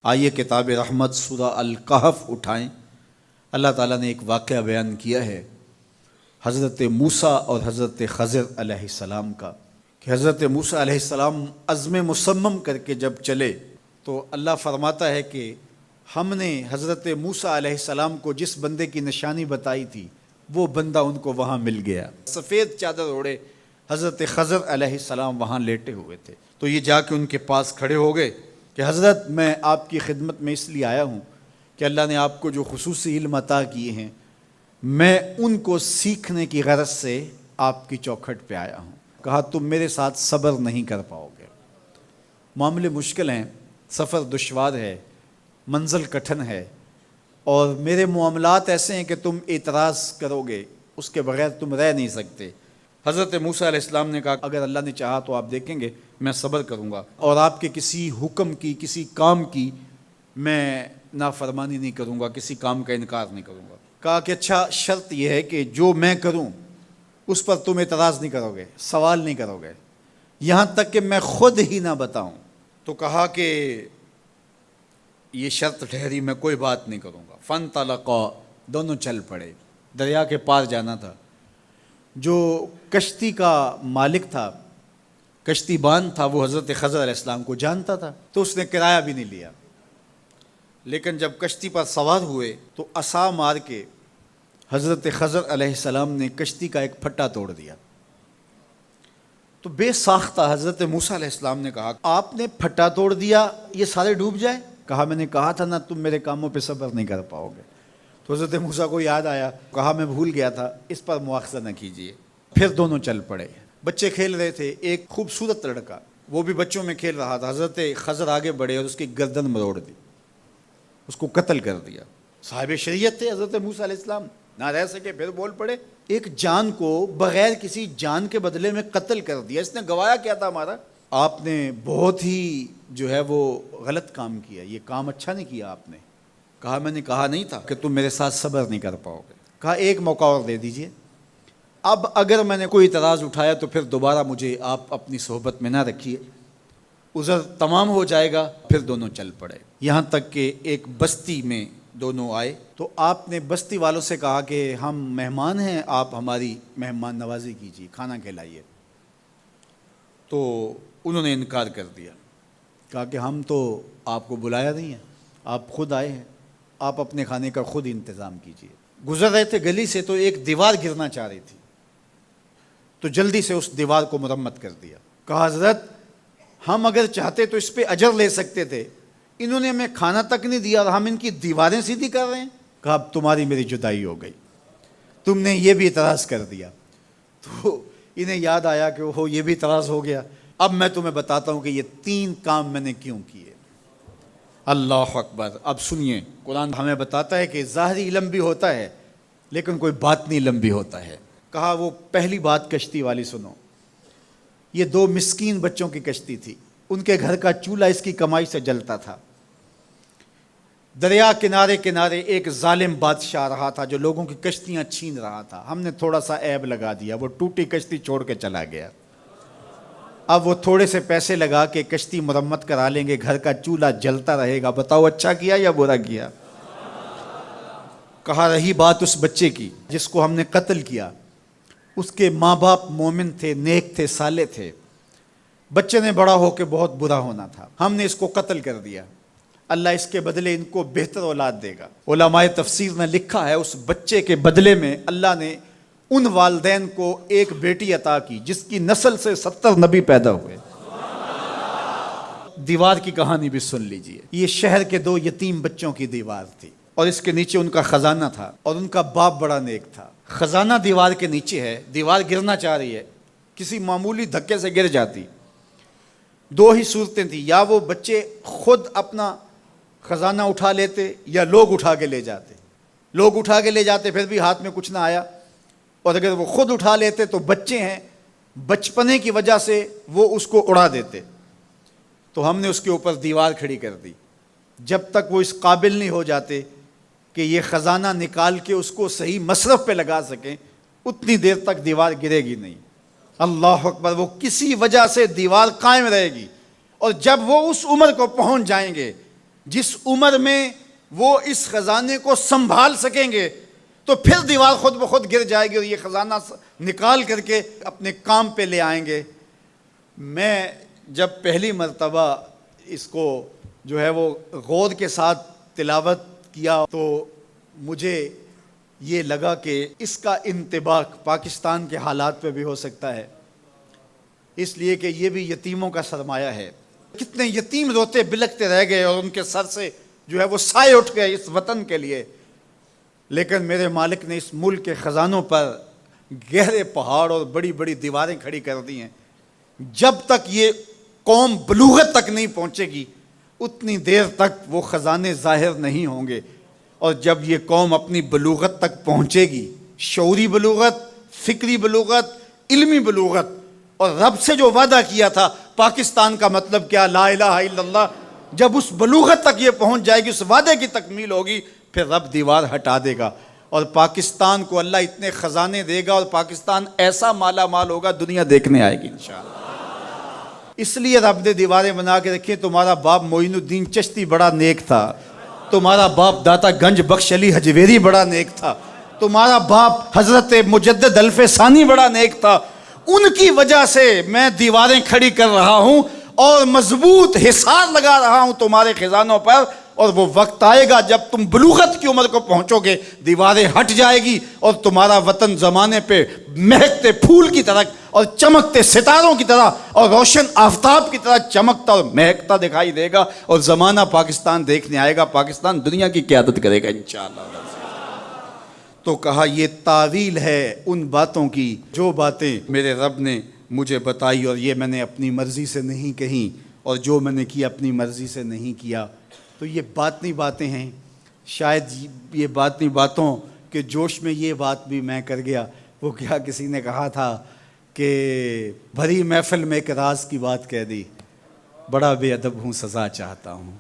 آئیے کتاب رحمت سورہ الکہف اٹھائیں۔ اللہ تعالیٰ نے ایک واقعہ بیان کیا ہے حضرت موسیٰ اور حضرت خضر علیہ السلام کا، کہ حضرت موسیٰ علیہ السلام عزم مصمم کر کے جب چلے تو اللہ فرماتا ہے کہ ہم نے حضرت موسیٰ علیہ السلام کو جس بندے کی نشانی بتائی تھی وہ بندہ ان کو وہاں مل گیا۔ سفید چادر اوڑے حضرت خضر علیہ السلام وہاں لیٹے ہوئے تھے، تو یہ جا کے ان کے پاس کھڑے ہو گئے کہ حضرت میں آپ کی خدمت میں اس لیے آیا ہوں کہ اللہ نے آپ کو جو خصوصی علم عطا کیے ہیں میں ان کو سیکھنے کی غرض سے آپ کی چوکھٹ پہ آیا ہوں۔ کہا تم میرے ساتھ صبر نہیں کر پاؤ گے، معاملے مشکل ہیں، سفر دشوار ہے، منزل کٹھن ہے، اور میرے معاملات ایسے ہیں کہ تم اعتراض کرو گے، اس کے بغیر تم رہ نہیں سکتے۔ حضرت موسیٰ علیہ السلام نے کہا اگر اللہ نے چاہا تو آپ دیکھیں گے میں صبر کروں گا، اور آپ کے کسی حکم کی کسی کام کی میں نافرمانی نہیں کروں گا، کسی کام کا انکار نہیں کروں گا۔ کہا کہ اچھا شرط یہ ہے کہ جو میں کروں اس پر تم اعتراض نہیں کرو گے، سوال نہیں کرو گے، یہاں تک کہ میں خود ہی نہ بتاؤں۔ تو کہا کہ یہ شرط ٹھہری، میں کوئی بات نہیں کروں گا۔ فانطلقا، دونوں چل پڑے، دریا کے پار جانا تھا۔ جو کشتی کا مالک تھا، کشتی بان تھا، وہ حضرت خضر علیہ السلام کو جانتا تھا، تو اس نے کرایہ بھی نہیں لیا، لیکن جب کشتی پر سوار ہوئے تو عصا مار کے حضرت خضر علیہ السلام نے کشتی کا ایک پھٹا توڑ دیا۔ تو بے ساختہ حضرت موسیٰ علیہ السلام نے کہا آپ نے پھٹا توڑ دیا، یہ سارے ڈوب جائیں؟ کہا میں نے کہا تھا نا تم میرے کاموں پہ صبر نہیں کر پاؤ گے۔ تو حضرت موسیٰ کو یاد آیا، کہا میں بھول گیا تھا، اس پر مواخذہ نہ کیجیے۔ پھر دونوں چل پڑے۔ بچے کھیل رہے تھے، ایک خوبصورت لڑکا وہ بھی بچوں میں کھیل رہا تھا۔ حضرت خضر آگے بڑھے اور اس کی گردن مروڑ دی، اس کو قتل کر دیا۔ صاحب شریعت تھے حضرت موسیٰ علیہ السلام، نہ رہ سکے، پھر بول پڑے ایک جان کو بغیر کسی جان کے بدلے میں قتل کر دیا، اس نے گوایا کیا تھا ہمارا؟ آپ نے بہت ہی جو ہے وہ غلط کام کیا، یہ کام اچھا نہیں کیا آپ نے۔ کہا میں نے کہا نہیں تھا کہ تم میرے ساتھ صبر نہیں کر پاؤ گے۔ کہا ایک موقع اور دے دیجئے، اب اگر میں نے کوئی اعتراض اٹھایا تو پھر دوبارہ مجھے آپ اپنی صحبت میں نہ رکھیے، عذر تمام ہو جائے گا۔ پھر دونوں چل پڑے، یہاں تک کہ ایک بستی میں دونوں آئے تو آپ نے بستی والوں سے کہا کہ ہم مہمان ہیں، آپ ہماری مہمان نوازی کیجیے، کھانا کھلائیے۔ تو انہوں نے انکار کر دیا، کہا کہ ہم تو آپ کو بلایا نہیں ہے، آپ خود آئے ہیں، آپ اپنے کھانے کا خود انتظام کیجیے۔ گزر رہے تھے گلی سے تو ایک دیوار گرنا چاہ رہی تھی، تو جلدی سے اس دیوار کو مرمت کر دیا۔ کہا حضرت ہم اگر چاہتے تو اس پہ اجر لے سکتے تھے، انہوں نے ہمیں کھانا تک نہیں دیا اور ہم ان کی دیواریں سیدھی کر رہے ہیں۔ کہا اب تمہاری میری جدائی ہو گئی، تم نے یہ بھی اعتراض کر دیا۔ تو انہیں یاد آیا کہ وہ یہ بھی اعتراض ہو گیا۔ اب میں تمہیں بتاتا ہوں کہ یہ 3 کام میں نے کیوں کیے۔ اللہ اکبر۔ اب سنیے، قرآن ہمیں بتاتا ہے کہ ظاہری علم بھی ہوتا ہے لیکن کوئی باطنی علم بھی ہوتا ہے۔ کہا وہ پہلی بات کشتی والی سنو، یہ 2 مسکین بچوں کی کشتی تھی، ان کے گھر کا چولہا اس کی کمائی سے جلتا تھا۔ دریا کنارے کنارے ایک ظالم بادشاہ رہا تھا جو لوگوں کی کشتیاں چھین رہا تھا، ہم نے تھوڑا سا عیب لگا دیا، وہ ٹوٹی کشتی چھوڑ کے چلا گیا۔ اب وہ تھوڑے سے پیسے لگا کے کشتی مرمت کرا لیں گے، گھر کا چولہا جلتا رہے گا، بتاؤ اچھا کیا یا برا کیا؟ کہا رہی بات اس بچے کی جس کو ہم نے قتل کیا، اس کے ماں باپ مومن تھے، نیک تھے، صالح تھے، بچے نے بڑا ہو کے بہت برا ہونا تھا، ہم نے اس کو قتل کر دیا، اللہ اس کے بدلے ان کو بہتر اولاد دے گا۔ علماء تفسیر نے لکھا ہے اس بچے کے بدلے میں اللہ نے ان والدین کو ایک بیٹی عطا کی جس کی نسل سے 70 نبی پیدا ہوئے۔ دیوار کی کہانی بھی سن لیجئے، یہ شہر کے 2 یتیم بچوں کی دیوار تھی اور اس کے نیچے ان کا خزانہ تھا، اور ان کا باپ بڑا نیک تھا۔ خزانہ دیوار کے نیچے ہے، دیوار گرنا چاہ رہی ہے، کسی معمولی دھکے سے گر جاتی۔ 2 ہی صورتیں تھیں، یا وہ بچے خود اپنا خزانہ اٹھا لیتے یا لوگ اٹھا کے لے جاتے۔ لوگ اٹھا کے لے جاتے پھر بھی ہاتھ میں کچھ نہ آیا، اور اگر وہ خود اٹھا لیتے تو بچے ہیں، بچپنے کی وجہ سے وہ اس کو اڑا دیتے۔ تو ہم نے اس کے اوپر دیوار کھڑی کر دی، جب تک وہ اس قابل نہیں ہو جاتے کہ یہ خزانہ نکال کے اس کو صحیح مصرف پہ لگا سکیں، اتنی دیر تک دیوار گرے گی نہیں۔ اللہ اکبر۔ وہ کسی وجہ سے دیوار قائم رہے گی، اور جب وہ اس عمر کو پہنچ جائیں گے جس عمر میں وہ اس خزانے کو سنبھال سکیں گے تو پھر دیوار خود بخود گر جائے گی اور یہ خزانہ نکال کر کے اپنے کام پہ لے آئیں گے۔ میں جب پہلی مرتبہ اس کو جو ہے وہ غور کے ساتھ تلاوت کیا تو مجھے یہ لگا کہ اس کا انطباق پاکستان کے حالات پہ بھی ہو سکتا ہے، اس لیے کہ یہ بھی یتیموں کا سرمایہ ہے۔ کتنے یتیم روتے بلکتے رہ گئے اور ان کے سر سے جو ہے وہ سائے اٹھ گئے اس وطن کے لیے، لیکن میرے مالک نے اس ملک کے خزانوں پر گہرے پہاڑ اور بڑی بڑی دیواریں کھڑی کر دی ہیں۔ جب تک یہ قوم بلوغت تک نہیں پہنچے گی اتنی دیر تک وہ خزانے ظاہر نہیں ہوں گے، اور جب یہ قوم اپنی بلوغت تک پہنچے گی، شعوری بلوغت، فکری بلوغت، علمی بلوغت، اور رب سے جو وعدہ کیا تھا پاکستان کا مطلب کیا، لا الہ الا اللہ، جب اس بلوغت تک یہ پہنچ جائے گی، اس وعدے کی تکمیل ہوگی، پھر رب دیوار ہٹا دے گا اور پاکستان کو اللہ اتنے خزانے دے گا اور پاکستان ایسا مالا مال ہوگا دنیا دیکھنے آئے گی انشاءاللہ۔ اس لیے رب نے دیواریں بنا کے رکھی۔ تمہارا باپ معین الدین چشتی بڑا نیک تھا، تمہارا باپ داتا گنج بخش علی حجویری بڑا نیک تھا، تمہارا باپ حضرت مجدد الف ثانی بڑا نیک تھا، ان کی وجہ سے میں دیواریں کھڑی کر رہا ہوں اور مضبوط حصار لگا رہا ہوں تمہارے خزانوں پر، اور وہ وقت آئے گا جب تم بلوغت کی عمر کو پہنچو گے دیواریں ہٹ جائے گی اور تمہارا وطن زمانے پہ مہکتے پھول کی طرح اور چمکتے ستاروں کی طرح اور روشن آفتاب کی طرح چمکتا اور مہکتا دکھائی دے گا، اور زمانہ پاکستان دیکھنے آئے گا، پاکستان دنیا کی قیادت کرے گا انشاءاللہ۔ تو کہا یہ تعویل ہے ان باتوں کی جو باتیں میرے رب نے مجھے بتائی، اور یہ میں نے اپنی مرضی سے نہیں کہیں، اور جو میں نے کیا اپنی مرضی سے نہیں کیا۔ تو یہ باطنی باتیں ہیں، شاید یہ باطنی باتوں کے جوش میں یہ بات بھی میں کر گیا۔ وہ کیا کسی نے کہا تھا کہ بھری محفل میں ایک راز کی بات کہہ دی، بڑا بے ادب ہوں سزا چاہتا ہوں۔